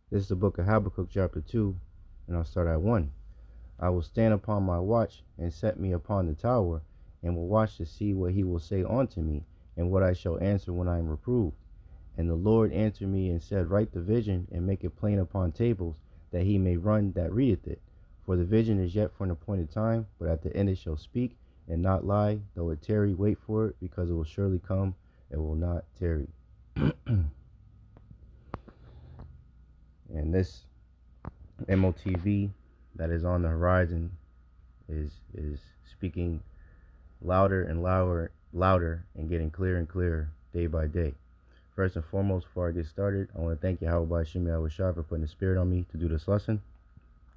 This is the book of Habakkuk chapter 2, and I'll start at 1. I will stand upon my watch and set me upon the tower, and will watch to see what he will say unto me, and what I shall answer when I am reproved. And the Lord answered me and said, Write the vision, and make it plain upon tables, that he may run that readeth it. For the vision is yet for an appointed time, but at the end it shall speak, and not lie. Though it tarry, wait for it, because it will surely come, and will not tarry. And this MOTB that is on the horizon is speaking louder and louder and getting clearer and clearer day by day. First and foremost, before I get started, I want to thank Yahawah, Bahasham, Yahawashi for putting the spirit on me to do this lesson.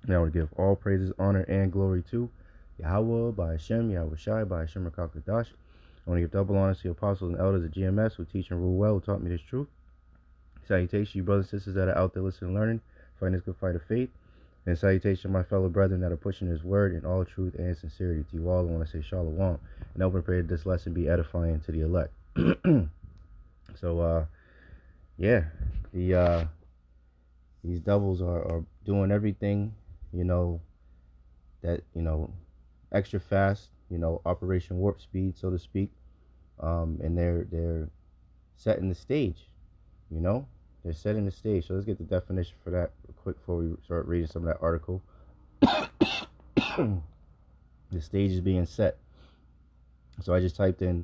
And I want to give all praises, honor, and glory to Yahawah, Bahasham, Yahawashi, Bahasham, Rakakadash. I want to give double honor to the apostles and elders of GMS who teach and rule well, who taught me this truth. Salutation, you brothers and sisters that are out there listening and learning, fighting this good fight of faith. And salutation, my fellow brethren that are pushing his word in all truth and sincerity. To you all, I want to say shalom. And open prayer that this lesson be edifying to the elect. So, yeah, these devils are doing everything, that, extra fast, Operation Warp Speed, so to speak. And they're setting the stage, They're setting the stage. So let's get the definition for that real quick before we start reading some of that article. The stage is being set. So I just typed in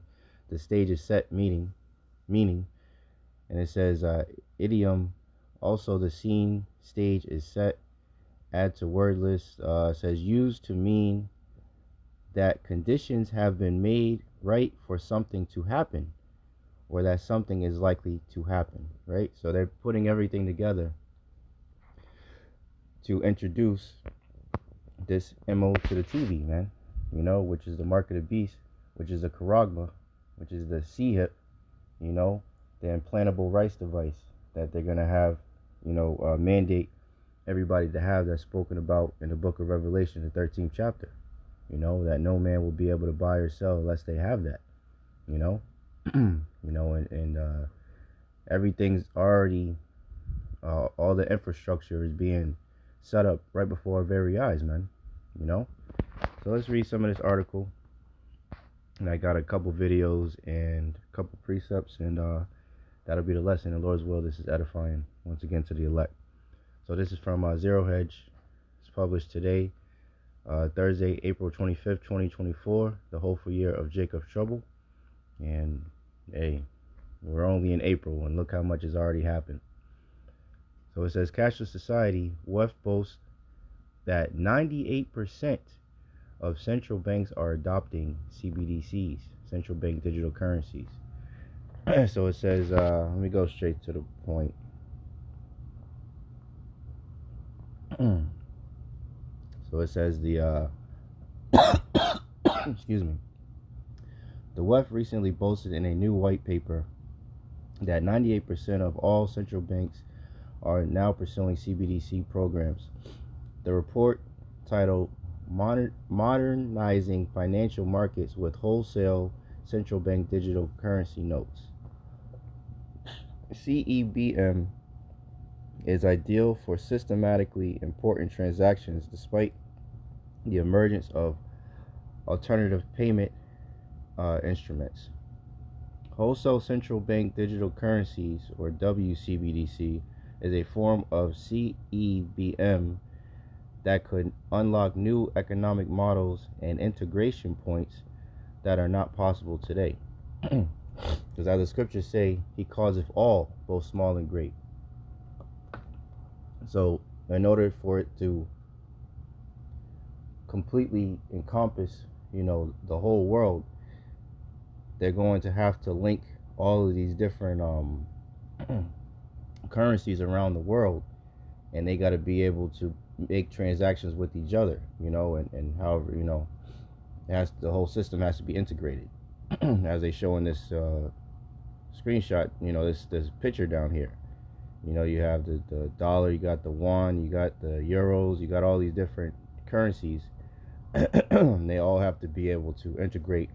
the stage is set meaning, and it says idiom. Also, the scene stage is set. Add to word list. Says used to mean that conditions have been made right for something to happen, or that something is likely to happen, right? So they're putting everything together to introduce this MO to the TV, man, which is the mark of the beast, which is the charagma, which is the C-hip, the implantable rice device that they're going to have, mandate everybody to have, that's spoken about in the book of Revelation, the 13th chapter, that no man will be able to buy or sell unless they have that, and everything's already, all the infrastructure is being set up right before our very eyes, man, So let's read some of this article. And I got a couple videos and a couple precepts, and that'll be the lesson. In the Lord's will, this is edifying once again to the elect. So this is from Zero Hedge. It's published today, Thursday, April 25th, 2024, the hopeful year of Jacob's trouble. And hey, we're only in April, and look how much has already happened. So it says, cashless society, WEF boasts that 98% of central banks are adopting CBDCs, central bank digital currencies. So it says, let me go straight to the point. So it says the excuse me. The WEF recently boasted in a new white paper that 98% of all central banks are now pursuing CBDC programs. The report, titled Modernizing Financial Markets with Wholesale Central Bank Digital Currency Notes. CEBM is ideal for systematically important transactions despite the emergence of alternative payment instruments. Wholesale Central Bank Digital Currencies, or WCBDC, is a form of CEBM that could unlock new economic models and integration points that are not possible today. Because as the scriptures say, he causeth all, both small and great. So in order for it to completely encompass, the whole world, they're going to have to link all of these different currencies around the world, and they got to be able to make transactions with each other, and however, the whole system has to be integrated. As they show in this screenshot, this picture down here, you have the dollar, you got the won, you got the euros, you got all these different currencies. They all have to be able to integrate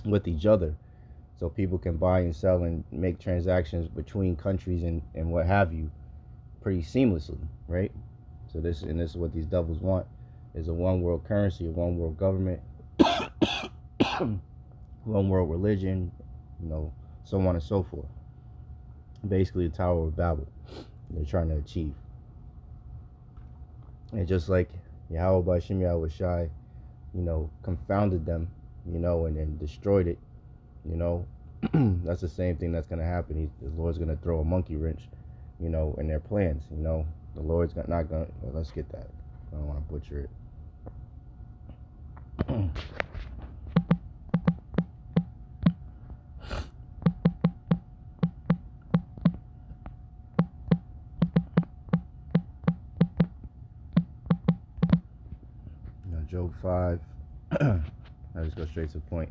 with each other, so people can buy and sell and make transactions between countries and what have you, pretty seamlessly, right? So this is what these devils want, is a one world currency, a one world government, one world religion, so on and so forth. Basically, the Tower of Babel they're trying to achieve. And just like Yahawah Bahasham Yahawashi, confounded them, and destroyed it, that's the same thing that's going to happen. The Lord's going to throw a monkey wrench, in their plans. The Lord's not going to, let's get that. I don't want to butcher it. Job 5. I'll just go straight to the point.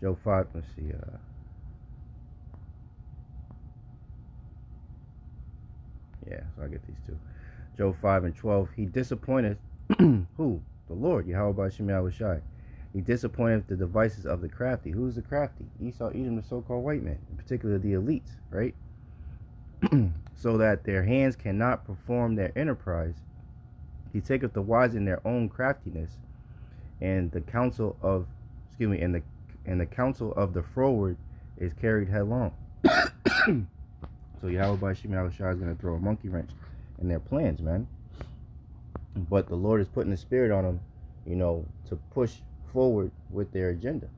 Job 5, let's see. So I get these two. Job 5:12. He disappointed who? The Lord, Yahawah Bahasham Yahawashi. He disappointed the devices of the crafty. Who's the crafty? Esau, Edom, the so-called white men, in particular the elites, right? So that their hands cannot perform their enterprise. He taketh the wise in their own craftiness, and the counsel of the counsel of the froward is carried headlong. So Yahawah Bahasham Yahawashi is going to throw a monkey wrench in their plans, man. But the Lord is putting the spirit on them, to push forward with their agenda,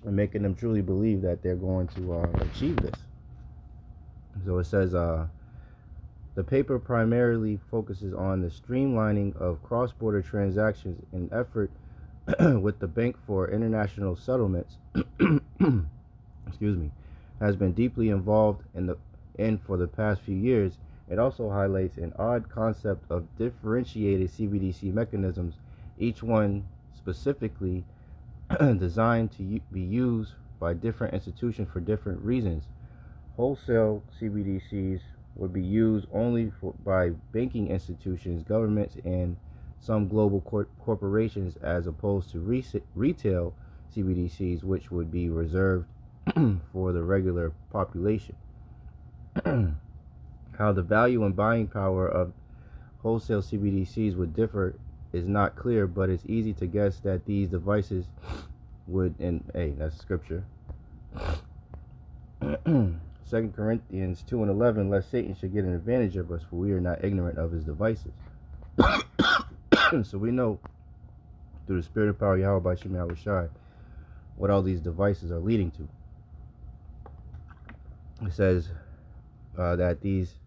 and making them truly believe that they're going to achieve this. So it says, the paper primarily focuses on the streamlining of cross-border transactions in effort with the Bank for International Settlements has been deeply involved in for the past few years. It also highlights an odd concept of differentiated CBDC mechanisms, each one specifically designed to be used by different institutions for different reasons. Wholesale CBDCs would be used only by banking institutions, governments, and some global corporations, as opposed to retail CBDCs, which would be reserved for the regular population. How the value and buying power of wholesale CBDCs would differ is not clear, but it's easy to guess that these devices would, and hey, that's scripture. 2 Corinthians 2:11, lest Satan should get an advantage of us, for we are not ignorant of his devices. So we know through the spirit and power of Yahawah Bahasham Yahawashi what all these devices are leading to. It says that these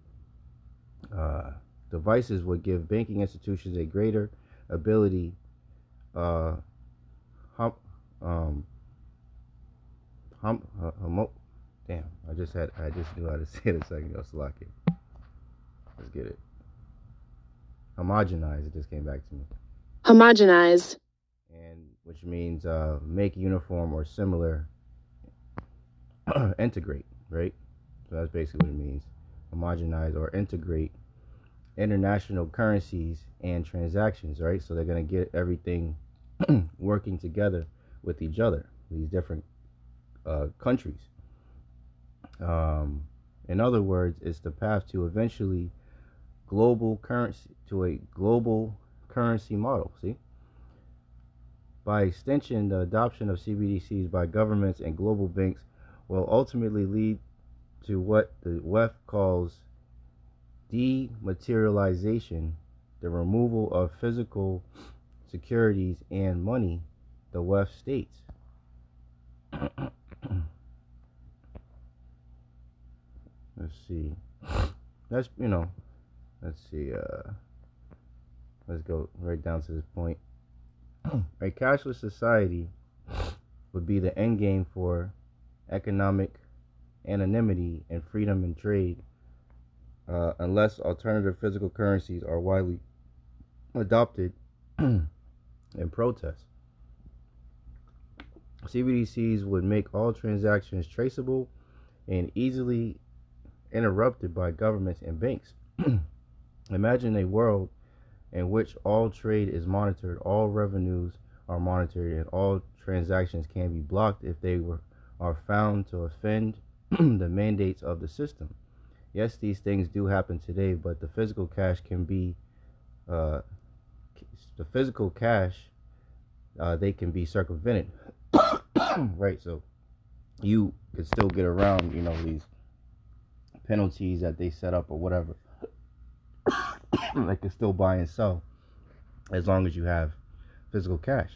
devices would give banking institutions a greater ability damn, I just knew how to say it a second ago. Salaki. Let's get it. Homogenize. It just came back to me. Homogenize. And which means make uniform or similar. Integrate, right? So that's basically what it means. Homogenize or integrate international currencies and transactions, right? So they're going to get everything working together with each other, these different countries. In other words, it's the path to eventually global currency model. See, by extension, the adoption of CBDCs by governments and global banks will ultimately lead to what the WEF calls dematerialization, the removal of physical securities and money, the WEF states. Let's see. Let's see. Let's go right down to this point. A cashless society would be the end game for economic anonymity and freedom in trade, unless alternative physical currencies are widely adopted in protest. CBDCs would make all transactions traceable and easily interrupted by governments and banks. Imagine a world in which all trade is monitored, all revenues are monitored, and all transactions can be blocked if they are found to offend the mandates of the system. yes, these things do happen today, but the physical cash can be, uh, the physical cash, they can be circumvented, right? So you could still get around, these penalties that they set up or whatever. They can still buy and sell as long as you have physical cash.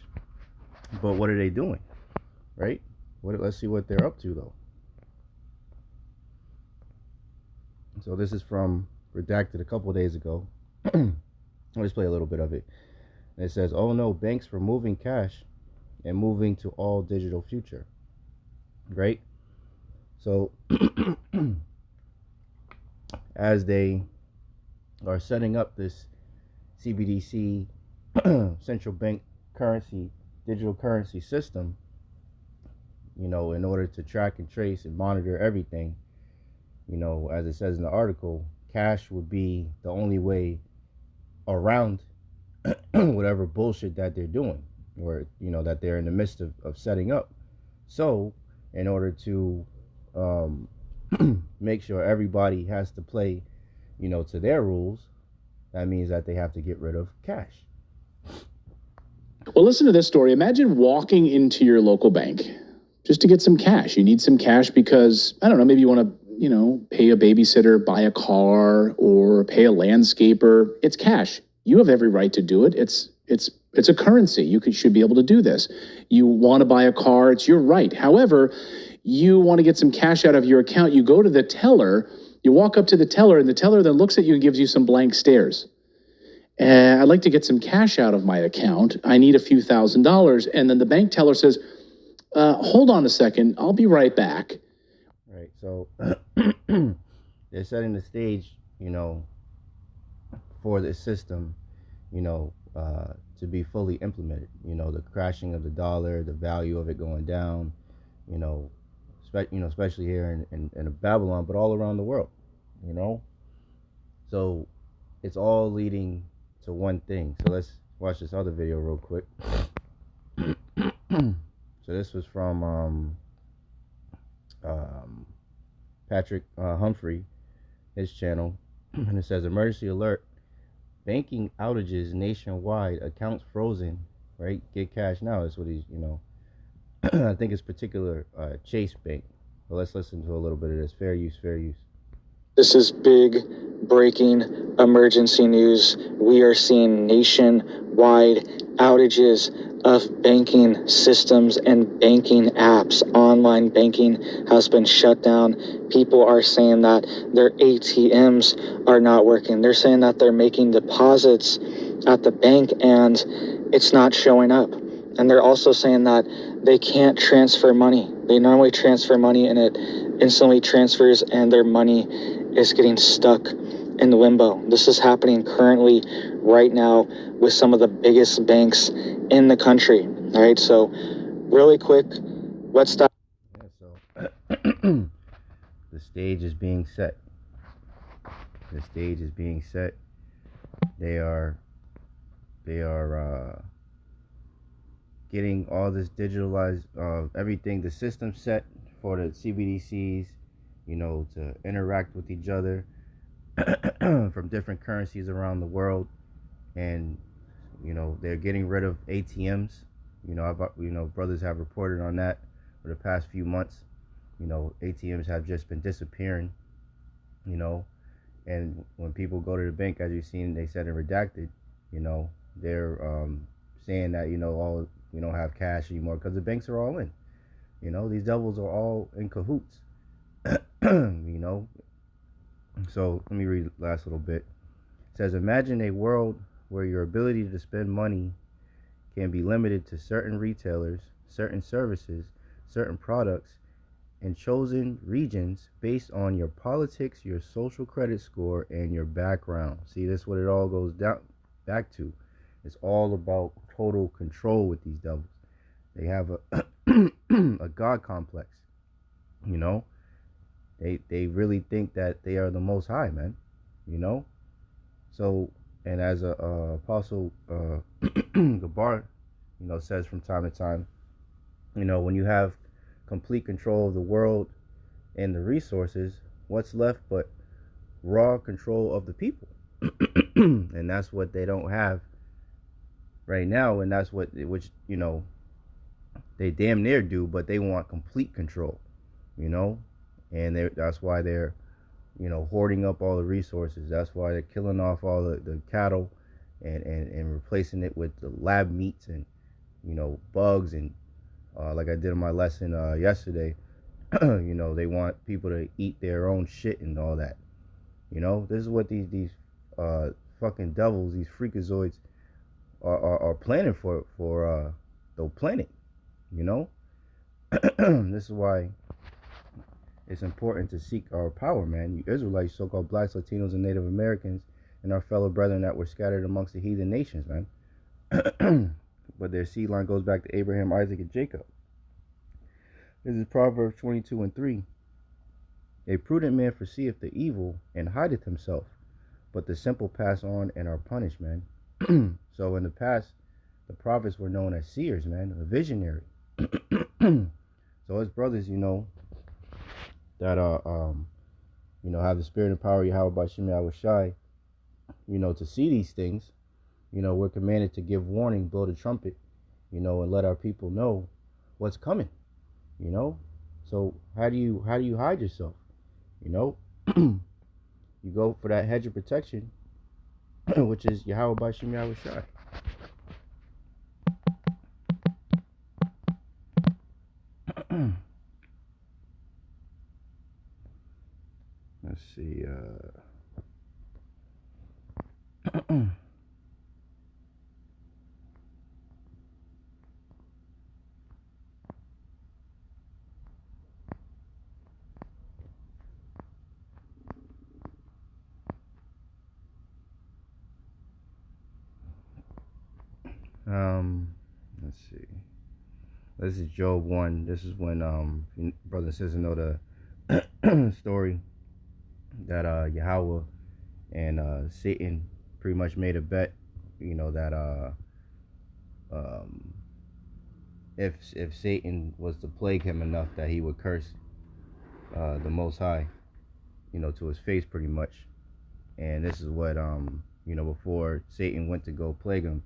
But what are they doing, right? Let's see what they're up to, though. So this is from Redacted a couple of days ago. I'll just play a little bit of it. And it says, "Oh no, banks removing cash and moving to all digital future." Right? So as they are setting up this CBDC central bank currency, digital currency system, in order to track and trace and monitor everything, as it says in the article, cash would be the only way around whatever bullshit that they're doing, or that they're in the midst of setting up. So in order to make sure everybody has to play to their rules, that means that they have to get rid of cash. Well, listen to this story. Imagine walking into your local bank just to get some cash. You need some cash because, I don't know, maybe you want to, pay a babysitter, buy a car, or pay a landscaper. It's cash. You have every right to do it. It's a currency. You should be able to do this. You want to buy a car, it's your right. However, you want to get some cash out of your account. You go to the teller, you walk up to the teller, and the teller then looks at you and gives you some blank stares. I'd like to get some cash out of my account. I need a few $1,000s. And then the bank teller says, hold on a second, I'll be right back. Right. So they're setting the stage, for this system, to be fully implemented. The crashing of the dollar, the value of it going down, especially here in Babylon, but all around the world, So it's all leading to one thing. So let's watch this other video real quick. So this was from Patrick Humphrey, his channel, and it says, "Emergency alert, banking outages nationwide, accounts frozen, right? Get cash now." That's what he's, I think it's particular Chase Bank. But let's listen to a little bit of this. Fair use, fair use. This is big breaking emergency news. We are seeing nationwide outages of banking systems and banking apps. Online banking has been shut down. People are saying that their ATMs are not working. They're saying that they're making deposits at the bank and it's not showing up. And they're also saying that they can't transfer money. They normally transfer money and it instantly transfers and their money is getting stuck in limbo. This is happening currently right now with some of the biggest banks in the country. All right, so really quick, let's stop. Yeah, so the stage is being set. The stage is being set. They are getting all this digitalized, everything, the system set for the CBDCs, to interact with each other from different currencies around the world. And, they're getting rid of ATMs. Brothers have reported on that for the past few months. ATMs have just been disappearing, and when people go to the bank, as you've seen, they said in Redacted, they're saying that, all we don't have cash anymore because the banks are all in. These devils are all in cahoots. So let me read the last little bit. It says, "Imagine a world where your ability to spend money can be limited to certain retailers, certain services, certain products, and chosen regions based on your politics, your social credit score, and your background." See, this is what it all goes down back to. It's all about total control with these devils. They have a God complex. They really think that they are the Most High, man. So, and as Apostle Gabar, says from time to time, when you have complete control of the world and the resources, what's left but raw control of the people. And that's what they don't have right now, and that's which they damn near do, but they want complete control, and that's why they're hoarding up all the resources. That's why they're killing off all the cattle and replacing it with the lab meats and bugs and like I did in my lesson yesterday. They want people to eat their own shit and all that. This is what these fucking devils, these freakazoids are planning for the planet. This is why it's important to seek our power, man. You Israelites, so-called blacks, Latinos, and Native Americans, and our fellow brethren that were scattered amongst the heathen nations, man. But their seed line goes back to Abraham, Isaac, and Jacob. This is Proverbs 22:3. A prudent man foreseeth the evil and hideth himself, but the simple pass on and are punished, man. So in the past, the prophets were known as seers, man, a visionary. So as brothers, that have the spirit and power of Yahawah Bahasham Yahawashi, to see these things, we're commanded to give warning, blow the trumpet, and let our people know what's coming, So how do you hide yourself? You go for that hedge of protection, which is Yahawah Bahasham Yahawashi. Let's see. Let's see. This is Job 1. This is when brother and sister know the story that Yahawah and Satan pretty much made a bet, that if Satan was to plague him enough that he would curse the Most High, to his face pretty much. And this is what before Satan went to go plague him,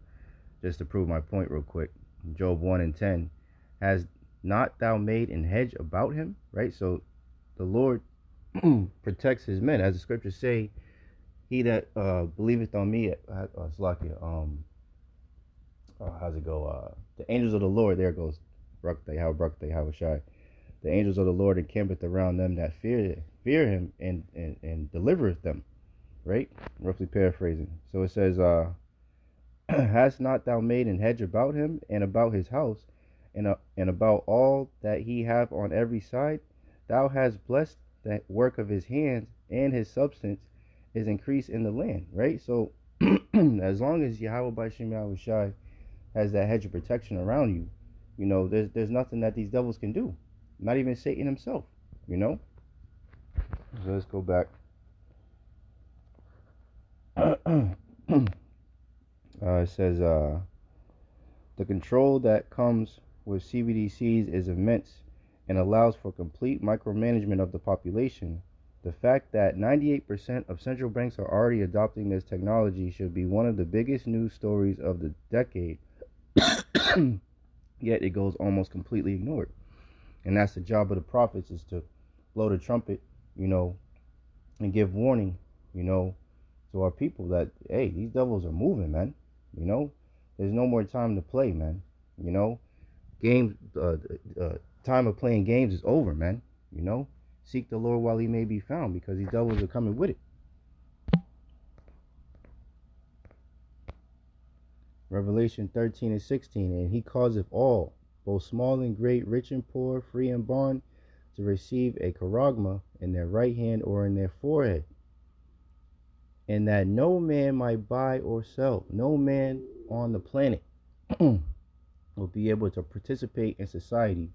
just to prove my point real quick. Job 1:10, has not thou made an hedge about him? Right? So the Lord protects his men, as the scriptures say, he that believeth on me, how's it go? The angels of the Lord, there goes Yahawashi. The angels of the Lord encampeth around them that fear him and delivereth them. Right? Roughly paraphrasing. So it says, hast not thou made an hedge about him and about his house and about all that he hath on every side? Thou hast blessed the work of his hands, and his substance is increased in the land. Right? So as long as Yahawah Bahasham Yahawashi has that hedge of protection around you, there's nothing that these devils can do. Not even Satan himself, So let's go back. It says, the control that comes with CBDCs is immense and allows for complete micromanagement of the population. The fact that 98% of central banks are already adopting this technology should be one of the biggest news stories of the decade. Yet it goes almost completely ignored. And that's the job of the prophets, is to blow the trumpet, and give warning, to our people that, hey, these devils are moving, man. There's no more time to play, man. Games, time of playing games is over, man. Seek the Lord while he may be found, because these devils are coming with it. Revelation 13:16, and he causeth all, both small and great, rich and poor, free and bond, to receive a charagma in their right hand or in their forehead, and that no man might buy or sell. No man on the planet will be able to participate in society.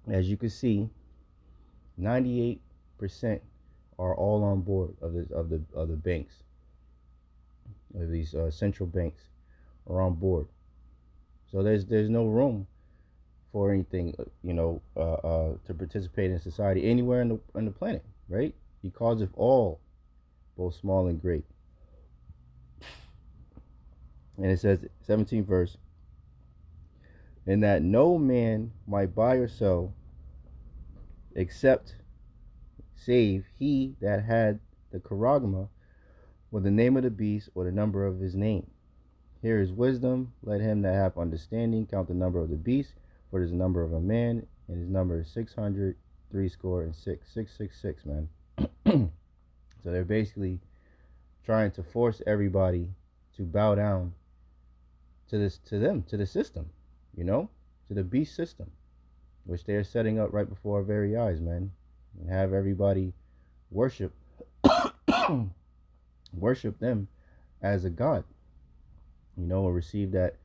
As you can see, 98% are all on board of the banks, of these central banks are on board. So there's no room for anything, to participate in society anywhere in the planet, right? He causeth all, both small and great. And it says, 17th verse, and that no man might buy or sell, except save he that had the charagma, or the name of the beast, or the number of his name. Here is wisdom. Let him that hath understanding count the number of the beast, for it is the number of a man, and his number is 600, 666, 666, man. So they're basically trying to force everybody to bow down to the system, to the beast system, which they're setting up right before our very eyes, man, and have everybody worship them as a god, or receive that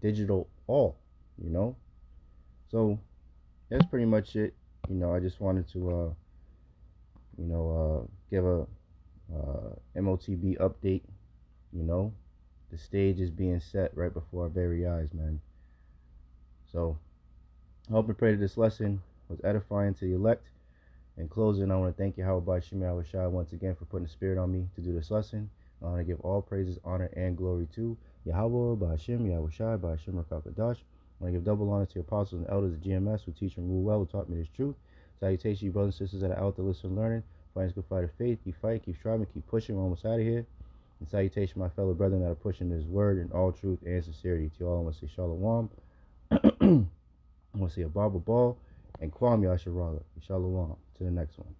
digital all, So that's pretty much it. I just wanted to give a MOTB update. The stage is being set right before our very eyes, man. So I hope and pray that this lesson was edifying to the elect. In closing, I want to thank Yahawah Bahasham Yahawashi once again for putting the spirit on me to do this lesson. I want to give all praises, honor, and glory to Yahawah Bahasham Yahawashi Bahasham Rakakadash. I want to give double honor to the apostles and elders of GMS who teach and rule well, who taught me this truth. Salutations, you brothers and sisters that are out there listening and learning. Fighting good fight of faith. Keep fighting, keep striving, keep pushing. We're almost out of here. And salutation, my fellow brethren that are pushing this word in all truth and sincerity. To you all, I want to say Shalom. I want to say a Baba Ball and Kwam Yasharala. Shalom. To the next one.